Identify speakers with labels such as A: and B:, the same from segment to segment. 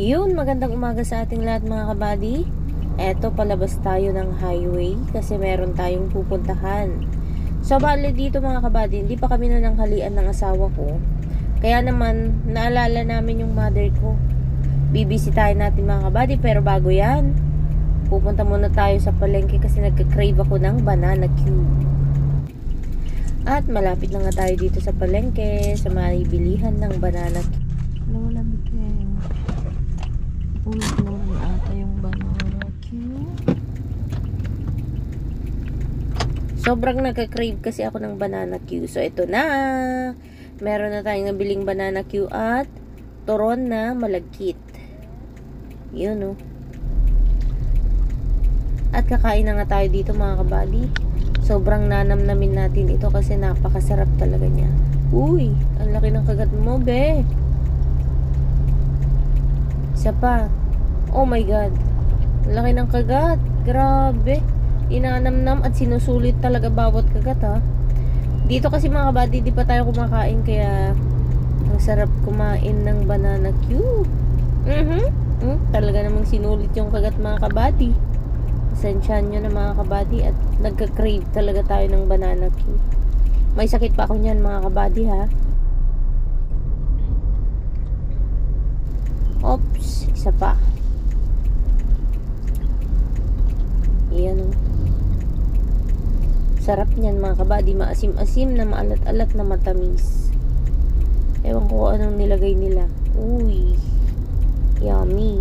A: Yun, magandang umaga sa ating lahat mga kabady. Eto, palabas tayo ng highway kasi meron tayong pupuntahan. So, bali dito mga kabady, hindi pa kami nananghalian ng asawa ko. Kaya naman, naalala namin yung mother ko. Bibisitahin natin mga kabady, pero bago yan, pupunta muna tayo sa palengke kasi nagka-crave ako ng banana cue. At malapit na nga tayo dito sa palengke, sa may bilihan ng banana cue. Malamig eh. Ulit naman ata yung banana cue. Sobrang nagka-crave kasi ako ng banana cue. So, ito na. Meron na tayong nabiling banana cue at turon na malagkit. Yun, oh. At kakain na nga tayo dito mga kabady. Sobrang nanamnamin natin ito kasi napakasarap talaga niya. Uy, ang laki ng kagat mo, be. Isa pa. Oh my God. Ang laki ng kagat. Grabe. Inanamnam at sinusulit talaga bawat kagat, ha. Dito kasi mga kabady, di pa tayo kumakain kaya ang sarap kumain ng banana cue. Talaga namang sinulit yung kagat mga kabady. Pasensyahan nyo na mga kabady at nagka-crave talaga tayo ng banana cue. May sakit pa ako niyan mga kabady, ha. Oops, isa pa. Iyan, oh. Sarap niyan mga kabady, maasim-asim na maalat-alat na matamis. Ewan ko anong nilagay nila. Uy, yummy.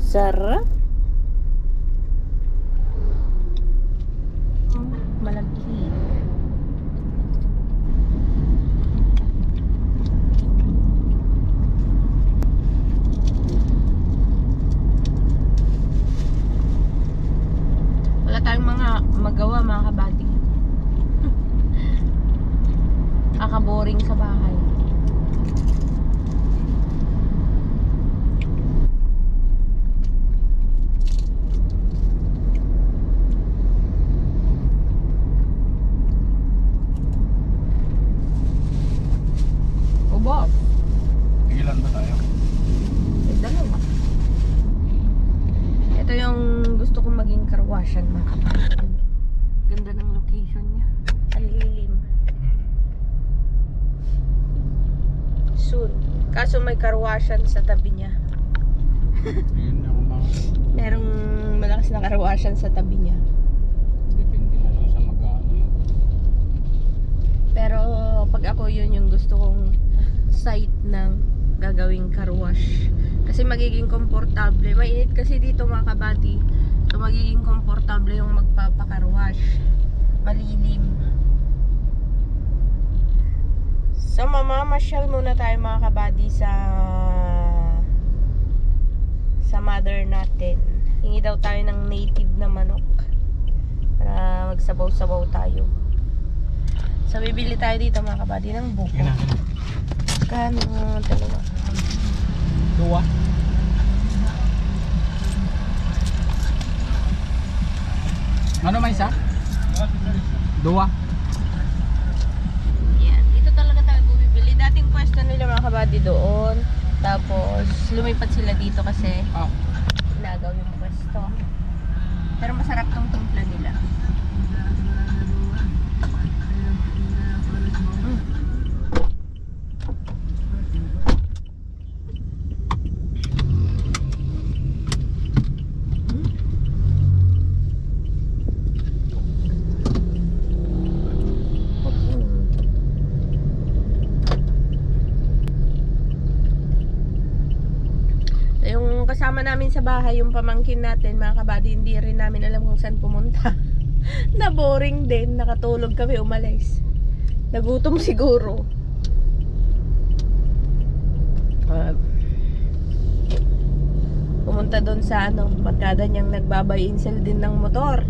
A: Sarap. Malagkit. Wala tayong mga magawa mga kabady. Kaka-boring sa bahay.
B: Ilan ba tayo?
A: Dalawa. Ito yung gusto kong maging karwasyan mga kapatid. Ganda ng location niya. Ang lilim. Soon. Kaso may karwasyan sa tabi niya. Merong malakas na karwasyan sa tabi niya.
B: Depende na lang sa mag-ano.
A: Pero pag ako yun yung gusto kong site ng gagawing car wash kasi magiging komportable. Mainit kasi dito mga kabady, so magiging komportable yung magpapa-car wash. Malilim. So mamamasyal muna tayo mga kabady sa mother natin. Hingi daw tayo ng native na manok para magsabaw-sabaw tayo. So bibili tayo dito mga kabady ng buko. Kano dalawa?
B: Dua? Ano may isa? Dua?
A: Yan, dito talaga tayo bumibili. Dating pwesto nila mga kabady doon. Tapos lumipat sila dito kasi nagaw yung pwesto. Pero masarap tong timpla nila. Kasama namin sa bahay yung pamangkin natin mga kabady, hindi rin namin alam kung saan pumunta. Na boring din, nakatulog kami, umalis. Nagutom siguro. Pumunta doon sa barkada niyang nagbabay-insel din ng motor.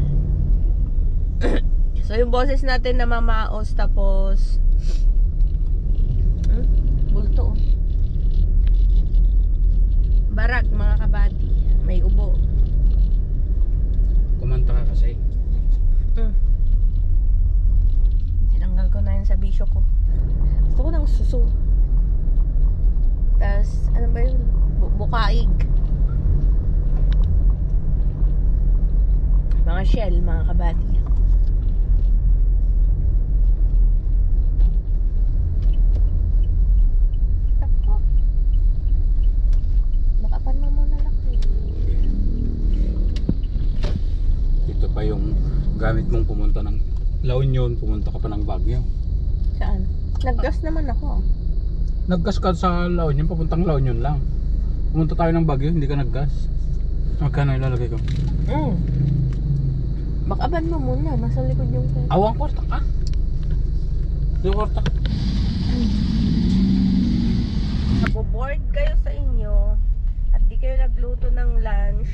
A: So yung boses natin na mamaos, tapos bulto. Barak mga kabady, may ubo.
B: Kumanta ka kasi.
A: Tinanggal ko na yun sa serbisyo ko. Gusto ko ng suso. Tapos, ano ba yun? Bukaig. Mga shell, mga kabady. Ako. Bakapan mo muna lang.
B: Ito pa yung gamit mong pumunta ng La Union, pumunta ka pa ng Baguio.
A: Saan? Naggas naman ako.
B: Naggas ka sa La Union, papuntang La Union lang. Pumunta tayo ng Baguio, hindi ka naggas. Magkano ilalagay ko?
A: Bakaban mo muna, nasa likod yung pera.
B: Awang kwarta ka? Yung kwarta.
A: Naboboard kayo sa inyo at di kayo nagluto ng lunch.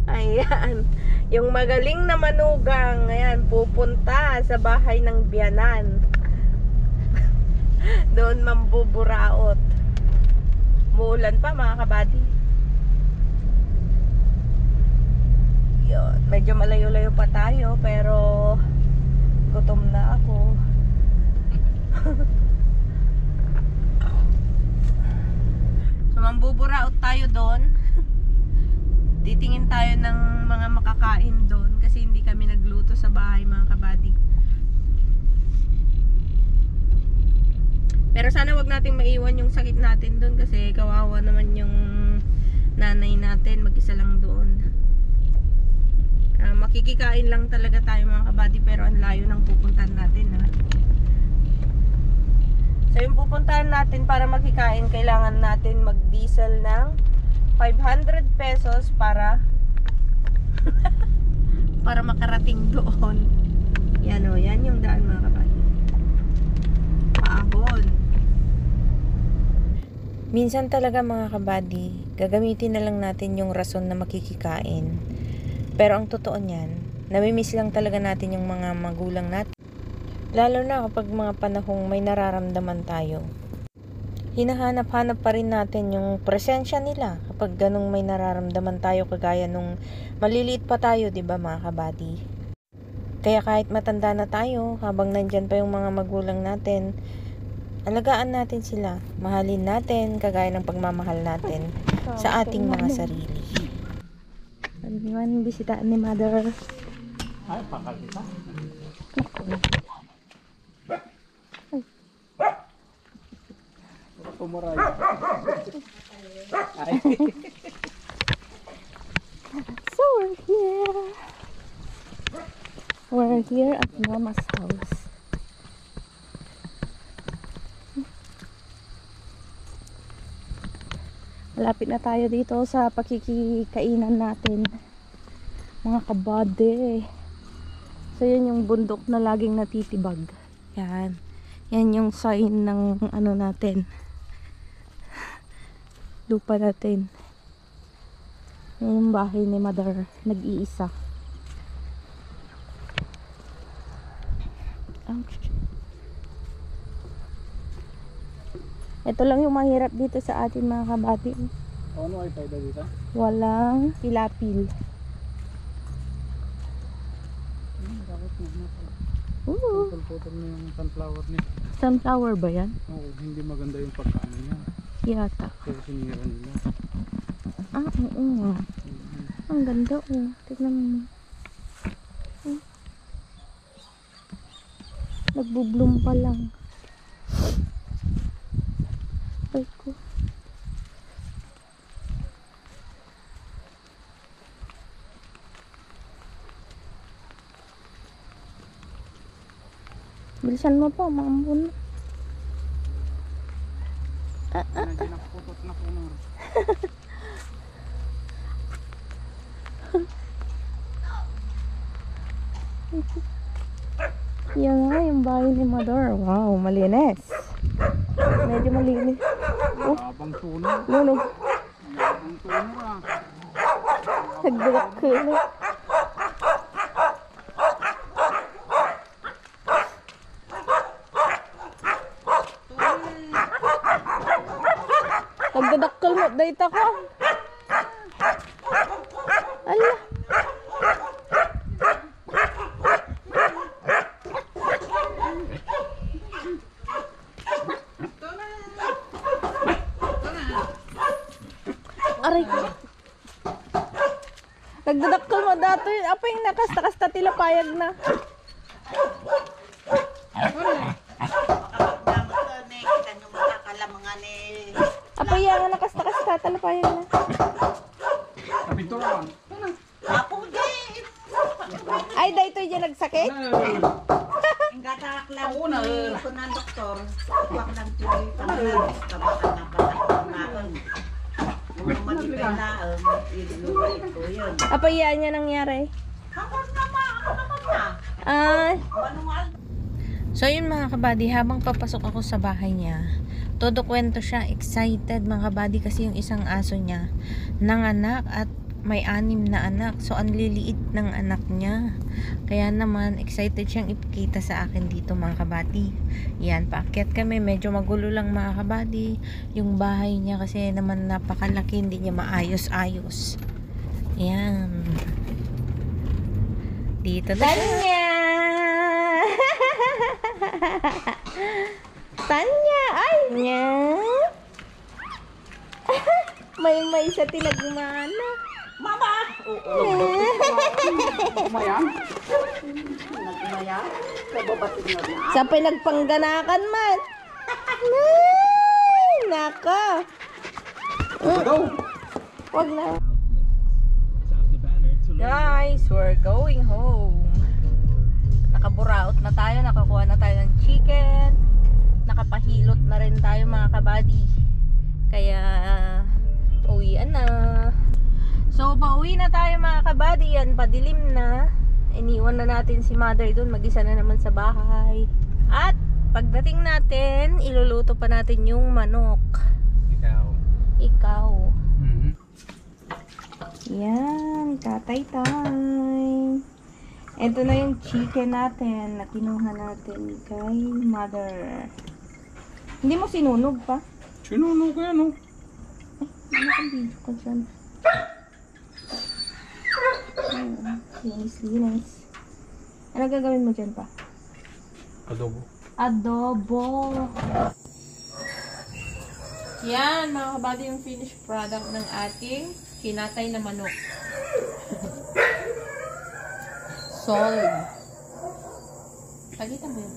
A: Ayan. Yung magaling na manugang, ayan, pupunta sa bahay ng biyanan. Doon mambuburaot. Muulan pa mga kabady. Yun. Medyo malayo-layo pa tayo pero gutom na ako. So mambuburaot tayo doon. Titingin tayo ng mga makakain doon kasi hindi kami nagluto sa bahay mga kabady. Pero sana wag nating maiwan yung sakit natin doon kasi kawawa naman yung nanay natin, mag-isa lang doon. Makikikain lang talaga tayo mga kabady pero ang layo ng pupuntahan natin ha. So yung pupuntahan natin para makikain kailangan natin mag-diesel ng 500 pesos para para makarating doon. Yan o, yan yung daan mga kabady. Paahon. Minsan talaga mga kabady, gagamitin na lang natin yung rason na makikikain. Pero ang totoo niyan, namimiss lang talaga natin yung mga magulang natin. Lalo na kapag mga panahong may nararamdaman tayo. Hinahanap-hanap pa rin natin yung presensya nila kapag ganong may nararamdaman tayo kagaya nung maliliit pa tayo, di ba mga kabady? Kaya kahit matanda na tayo, habang nandyan pa yung mga magulang natin, alagaan natin sila, mahalin natin kagaya ng pagmamahal natin sa ating mga sarili. Ano naman bisita ni Mother?
B: Ay, pakal kita. Tumuray. Ay.
A: So we're here at Mama's house. Malapit na tayo dito sa pakikikainan natin, mga kabady. So yun yung bundok na laging natitibag. Yan. Yan yung sign ng ano natin, lupa natin. Yan yung bahay ni Mother, nag-iisa. Ouch. Ito lang yung mahirap dito sa atin mga kabady.
B: Ano ay pwede dito?
A: Walang pilapil.
B: Dapat na.
A: Ooh.
B: Putol-putol na yung sunflower niya.
A: Sunflower ba yan?
B: Oo, hindi maganda yung pagkaano niya.
A: Yata.
B: Kaya sinira nila.
A: Ah, oo nga. Ang ganda oh. Tignan mo. Nagbo-bloom pa lang. Ay ko. Bilisan mo pa, maambun.
B: Hindi naputot na puno.
A: Yan nga yung bahay ni Mother. Wow, malinis. Medyo malinis. Oh,
B: Abang tuno.
A: luno.
B: Abang tuno ah.
A: Nagdulak ko. Nagdadakkel mo. Dahit ako. Ala. Nagdadakkel mo dato yun. Apa yung nakasta-kasta tilapayag na. Apa yung nakasta-kasta tilapayag na.
B: Sa pinturan.
A: Ay, dahito yung nagsakit?
C: Ang gatak lang ko ng doktor. Huwag lang tuloy pangalan. Kabakan na pangalan. Kung matipay na, inulit ko yun.
A: Apa yan niya nangyari?
C: Ako naman na.
A: Ah,
C: Manual.
A: so yun mga kabady, habang papasok ako sa bahay niya, todo kwento siya, excited mga kabady kasi yung isang aso niya nanganak at may 6 na anak. So ang liliit ng anak niya. Kaya naman excited siyang ipakita sa akin dito mga kabady. Yan, paakyat kami, medyo magulo lang mga kabady yung bahay niya kasi naman napakalaki, hindi niya maayos-ayos. Yan. Dito na Tanya! Tanya! Ay! Nya! May sa tinagmana.
C: Mama!
B: Kumayan?
C: Nagmaya? Kababatid na rin.
A: Sa pinagpangganakan man. Ay, naka.
B: Go!
A: Wag na. Guys, we're going home. Nakaburaot na tayo, nakakuha na tayo ng chicken. Nakapahilot na rin tayo mga kabady. Kaya uwian na. So, pauwi na tayo mga kabady. Yan, padilim na. Iniwan na natin si mother doon. Mag-isa na naman sa bahay. At pagdating natin, iluluto pa natin yung manok. Ikaw. Yan, tatay time. Ito na yung chicken natin na kinuha natin kay mother. Hindi mo sinunog pa?
B: Sinunog ko yan, oh.
A: Ano kang video ko dyan? Linis. Ano gagawin mo dyan pa?
B: Adobo.
A: Adobo. Yan, mga kabady, yung finished product ng ating kinatay na manok. Solid. Pagitan mo yun.